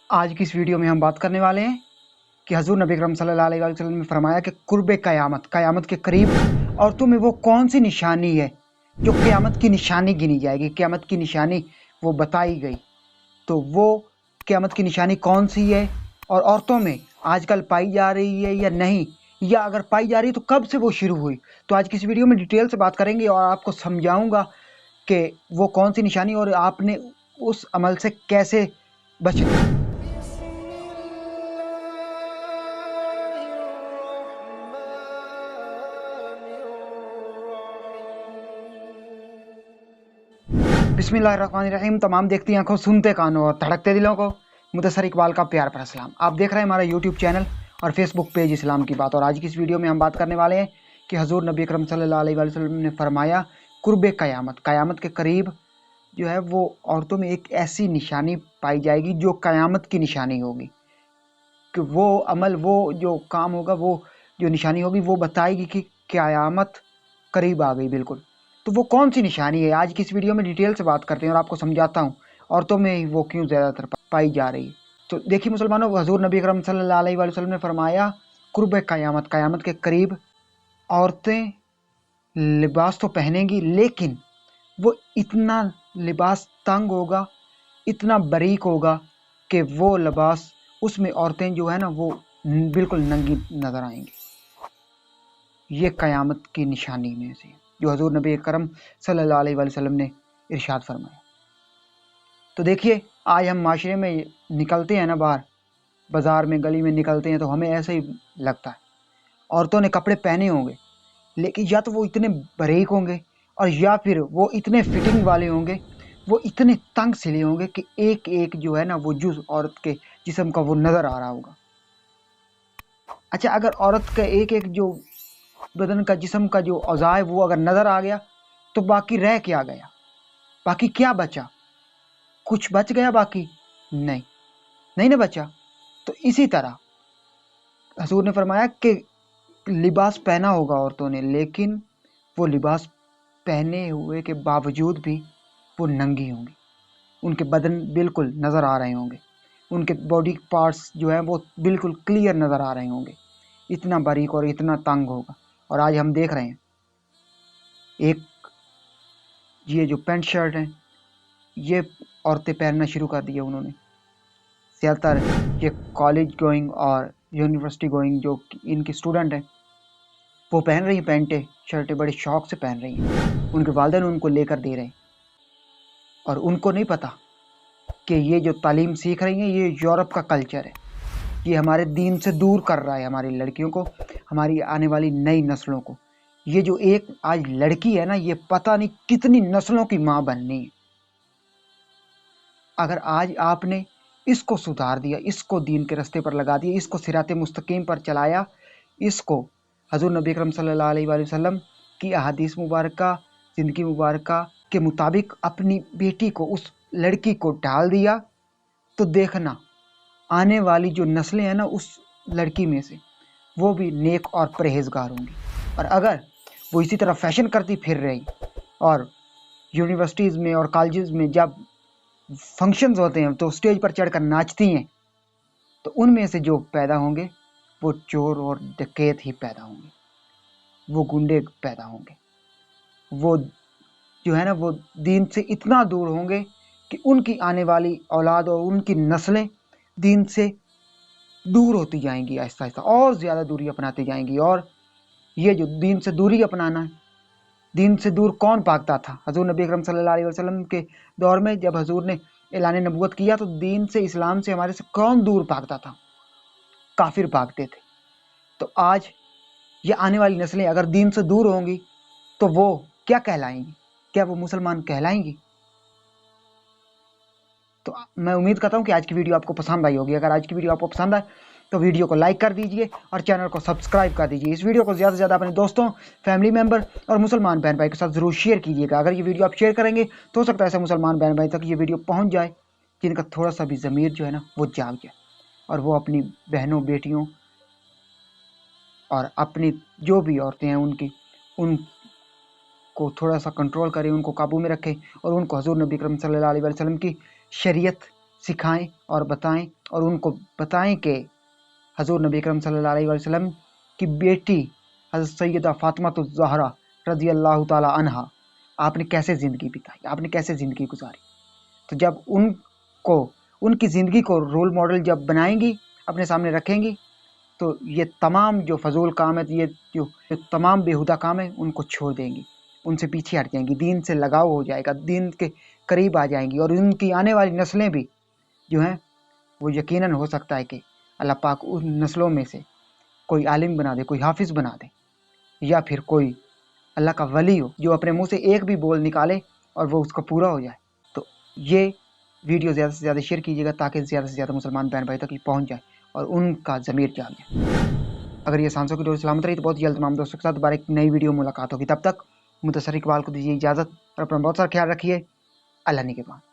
आज की इस वीडियो में हम बात करने वाले हैं कि हजूर नबी अकरम सल्लल्लाहु अलैहि वसल्लम ने फरमाया कि कुर्ब क़यामत के करीब औरतों में वो कौन सी निशानी है जो क़यामत की निशानी गिनी जाएगी। क़यामत की निशानी वो बताई गई, तो वो क़यामत की निशानी कौन सी है और औरतों में आजकल पाई जा रही है या नहीं, या अगर पाई जा रही है तो कब से वो शुरू हुई। तो आज की इस वीडियो में डिटेल से बात करेंगे और आपको समझाऊंगा कि वो कौन सी निशानी और आपने उस अमल से कैसे बचना है। बिस्मिल्लाहिर्रहमानिर्रहीम। तमाम देखती आंखों, सुनते कानों और धड़कते दिलों को मुदस्सर इकबाल का प्यार भरा सलाम। आप देख रहे हैं हमारा यूट्यूब चैनल और फेसबुक पेज इस्लाम की बात। और आज की इस वीडियो में हम बात करने वाले हैं कि हजूर नबी अकरम सल्लल्लाहु अलैहि वसल्लम ने फरमाया कुर्ब क़यामत के करीब जो है वो औरतों में एक ऐसी निशानी पाई जाएगी जो क़यामत की निशानी होगी, कि वो अमल, वो जो काम होगा, वो जो निशानी होगी वो बताएगी कि क़यामत करीब आ गई बिल्कुल। तो वो कौन सी निशानी है, आज की इस वीडियो में डिटेल से बात करते हैं और आपको समझाता हूँ औरतों में वो क्यों ज़्यादातर पाई जा रही है। तो देखिए मुसलमानों, हजूर नबी अकरम सल्लल्लाहु अलैहि वसल्लम ने फरमाया कुर्ब क़यामत के करीब औरतें लिबास तो पहनेंगी, लेकिन वो इतना लिबास तंग होगा, इतना बारीक होगा कि वो लिबास, उसमें औरतें जो है ना वो बिल्कुल नंगी नज़र आएंगी। ये क़यामत की निशानी में से जो हजूर नबी करम सल्लल्लाहु अलैहि वसल्लम ने इरशाद फरमाया। तो देखिए, आज हम माशरे में निकलते हैं ना, बाहर बाज़ार में गली में निकलते हैं तो हमें ऐसा ही लगता है। औरतों ने कपड़े पहने होंगे, लेकिन या तो वो इतने बारीक होंगे और या फिर वो इतने फिटिंग वाले होंगे, वो इतने तंग सिले होंगे कि एक एक जो है ना वो जुज़ औरत के जिस्म का वो नज़र आ रहा होगा। अच्छा, अगर औरत का एक एक जो बदन का, जिस्म का जो औज़ा है वो अगर नज़र आ गया तो बाकी रह क्या गया, बाकी क्या बचा? कुछ बच गया बाकी? नहीं, नहीं ना बचा। तो इसी तरह हजूर ने फरमाया कि लिबास पहना होगा औरतों ने, लेकिन वो लिबास पहने हुए के बावजूद भी वो नंगी होंगी, उनके बदन बिल्कुल नज़र आ रहे होंगे, उनके बॉडी पार्ट्स जो हैं वो बिल्कुल क्लियर नज़र आ रहे होंगे, इतना बारीक और इतना तंग होगा। और आज हम देख रहे हैं एक ये जो पैंट शर्ट हैं ये औरतें पहनना शुरू कर दिया उन्होंने। ज़्यादातर ये कॉलेज गोइंग और यूनिवर्सिटी गोइंग जो इनकी स्टूडेंट हैं वो पहन रही हैं पैंटें शर्टें, बड़े शौक़ से पहन रही हैं। उनके वालिदैन उनको लेकर दे रहे हैं और उनको नहीं पता कि ये जो तालीम सीख रही हैं ये यूरोप का कल्चर है, ये हमारे दीन से दूर कर रहा है हमारी लड़कियों को, हमारी आने वाली नई नस्लों को। ये जो एक आज लड़की है ना, ये पता नहीं कितनी नस्लों की माँ बननी है। अगर आज आपने इसको सुधार दिया, इसको दीन के रास्ते पर लगा दिया, इसको सिराते मुस्तकीम पर चलाया, इसको हजूर नबी अकरम सल्लल्लाहु अलैहि वसल्लम की अहादीस मुबारक, ज़िंदगी मुबारक के मुताबिक अपनी बेटी को, उस लड़की को ढाल दिया, तो देखना आने वाली जो नस्लें हैं ना उस लड़की में से वो भी नेक और परहेजगार होंगी। और अगर वो इसी तरह फैशन करती फिर रही और यूनिवर्सिटीज़ में और कॉलेजेस में जब फंक्शंस होते हैं तो स्टेज पर चढ़कर नाचती हैं, तो उनमें से जो पैदा होंगे वो चोर और डकैत ही पैदा होंगे, वो गुंडे पैदा होंगे, वो जो है ना वो दीन से इतना दूर होंगे कि उनकी आने वाली औलाद और उनकी नस्लें दीन से दूर होती जाएंगी, आहिस्ता आहिस्ता और ज़्यादा दूरी अपनाती जाएंगी। और ये जो दीन से दूरी अपनाना है, दीन से दूर कौन भागता था? हजूर नबी अकरम सल्लल्लाहु अलैहि वसल्लम के दौर में जब हजूर ने ऐलान नबूवत किया तो दीन से, इस्लाम से हमारे से कौन दूर भागता था? काफिर भागते थे। तो आज ये आने वाली नस्लें अगर दीन से दूर होंगी तो वो क्या कहलाएंगी? क्या वो मुसलमान कहलाएंगी? तो मैं उम्मीद करता हूँ कि आज की वीडियो आपको पसंद आई होगी। अगर आज की वीडियो आपको पसंद आए तो वीडियो को लाइक कर दीजिए और चैनल को सब्सक्राइब कर दीजिए। इस वीडियो को ज़्यादा से ज़्यादा अपने दोस्तों, फैमिली मेम्बर और मुसलमान बहन भाई के साथ ज़रूर शेयर कीजिएगा। अगर ये वीडियो आप शेयर करेंगे तो हो सकता है ऐसे मुसलमान बहन भाई तक ये वीडियो पहुँच जाए जिनका थोड़ा सा भी ज़मीर जो है ना वो जाग जाए और वो अपनी बहनों, बेटियों और अपनी जो भी औरतें हैं उनको थोड़ा सा कंट्रोल करें, उनको काबू में रखें और उनको हजूर नबी करम सल्लल्लाहु अलैहि वसल्लम की शरीयत सिखाएं और बताएं, और उनको बताएं कि हजूर नबी अकरम सल्लल्लाहु अलैहि वसल्लम की बेटी हज़रत सैयदा फातिमा ज़हरा रज़ी अल्लाह ताला अन्हा आपने कैसे ज़िंदगी बिताई, आपने कैसे ज़िंदगी गुजारी। तो जब उनको उनकी ज़िंदगी को रोल मॉडल जब बनाएंगी, अपने सामने रखेंगी, तो ये तमाम जो फजूल काम है, ये जो तमाम बेहुदा काम है, उनको छोड़ देंगी, उनसे पीछे हट जाएंगी, दीन से लगाव हो जाएगा, दीन के करीब आ जाएंगी। और उनकी आने वाली नस्लें भी जो हैं वो यकीनन हो सकता है कि अल्लाह पाक उन नस्लों में से कोई आलिम बना दे, कोई हाफिज़ बना दे, या फिर कोई अल्लाह का वली हो जो अपने मुंह से एक भी बोल निकाले और वो उसका पूरा हो जाए। तो ये वीडियो ज़्यादा से ज़्यादा शेयर कीजिएगा ताकि ज़्यादा से ज़्यादा मुसलमान बहन भाई तक ये पहुँच जाए और उनका ज़मीर जाग जाए। अगर ये सांसों की डोर सलामत रही तो बहुत जल्द तमाम दोस्तों के साथ दोबारा एक नई वीडियो मुलाकात होगी। तब तक मुदस्सर इकबाल को दीजिए इजाज़त और अपना बहुत सारा ख्याल रखिए। अल्लाह निगहबान।